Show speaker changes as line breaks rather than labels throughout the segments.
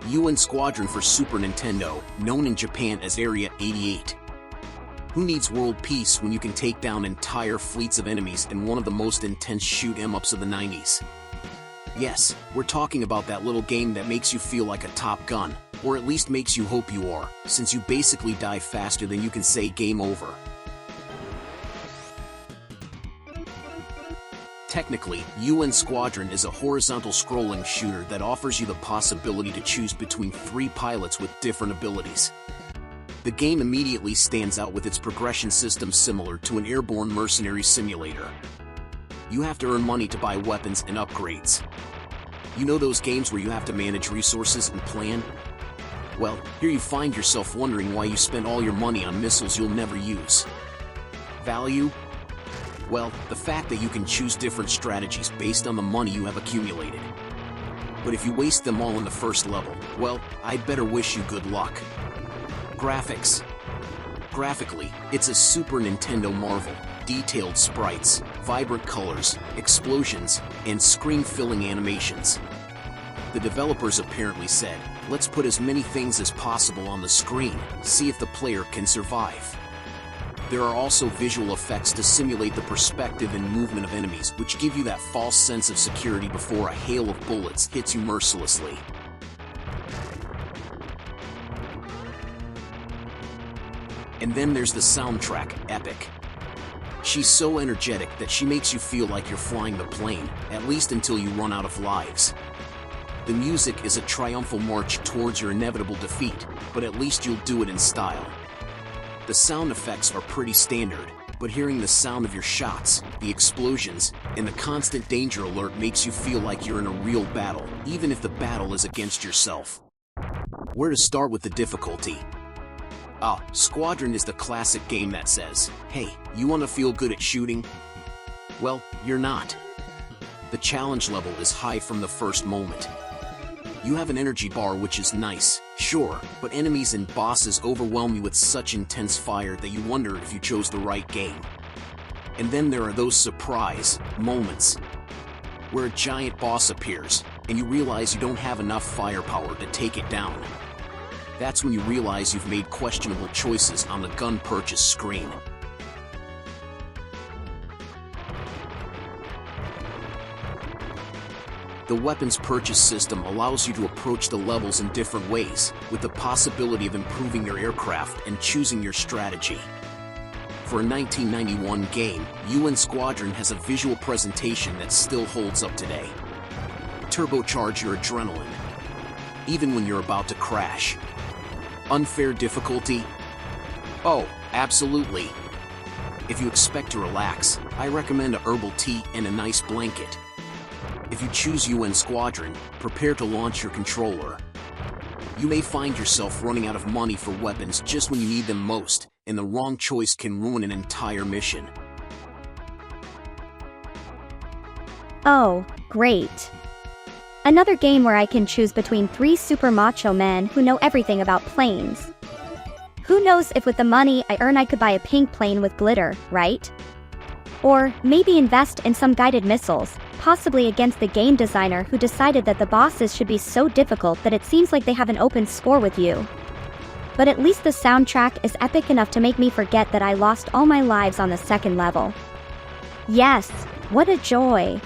UN Squadron for Super Nintendo, known in Japan as Area 88. Who needs world peace when you can take down entire fleets of enemies in one of the most intense shoot-em-ups of the 90s? Yes, we're talking about that little game that makes you feel like a Top Gun, or at least makes you hope you are, since you basically die faster than you can say game over. Technically, UN Squadron is a horizontal scrolling shooter that offers you the possibility to choose between 3 pilots with different abilities. The game immediately stands out with its progression system similar to an airborne mercenary simulator. You have to earn money to buy weapons and upgrades. You know those games where you have to manage resources and plan? Well, here you find yourself wondering why you spent all your money on missiles you'll never use. Value? Well, the fact that you can choose different strategies based on the money you have accumulated. But if you waste them all in the first level, well, I'd better wish you good luck. Graphics. Graphically, it's a Super Nintendo marvel. Detailed sprites, vibrant colors, explosions, and screen-filling animations. The developers apparently said, let's put as many things as possible on the screen, see if the player can survive. There are also visual effects to simulate the perspective and movement of enemies, which give you that false sense of security before a hail of bullets hits you mercilessly. And then there's the soundtrack, epic. She's so energetic that she makes you feel like you're flying the plane, at least until you run out of lives. The music is a triumphal march towards your inevitable defeat, but at least you'll do it in style. The sound effects are pretty standard, but hearing the sound of your shots, the explosions, and the constant danger alert makes you feel like you're in a real battle, even if the battle is against yourself. Where to start with the difficulty? Squadron is the classic game that says, hey, you want to feel good at shooting? Well, you're not. The challenge level is high from the first moment. You have an energy bar, which is nice, sure, but enemies and bosses overwhelm you with such intense fire that you wonder if you chose the right game. And then there are those surprise moments where a giant boss appears, and you realize you don't have enough firepower to take it down. That's when you realize you've made questionable choices on the gun purchase screen. The weapons purchase system allows you to approach the levels in different ways, with the possibility of improving your aircraft and choosing your strategy. For a 1991 game, UN Squadron has a visual presentation that still holds up today. Turbocharge your adrenaline, even when you're about to crash. Unfair difficulty? Oh, absolutely. If you expect to relax, I recommend a herbal tea and a nice blanket. If you choose UN Squadron, prepare to launch your controller. You may find yourself running out of money for weapons just when you need them most, and the wrong choice can ruin an entire mission.
Oh, great. Another game where I can choose between 3 super macho men who know everything about planes. Who knows if with the money I earn I could buy a pink plane with glitter, right? Or maybe invest in some guided missiles, possibly against the game designer who decided that the bosses should be so difficult that it seems like they have an open score with you. But at least the soundtrack is epic enough to make me forget that I lost all my lives on the second level. Yes, what a joy!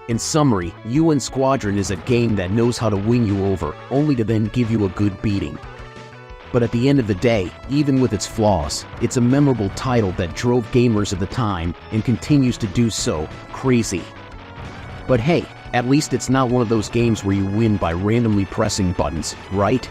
In summary, UN Squadron is a game that knows how to win you over, only to then give you a good beating. But at the end of the day, even with its flaws, it's a memorable title that drove gamers at the time and continues to do so crazy. But hey, at least it's not one of those games where you win by randomly pressing buttons, right?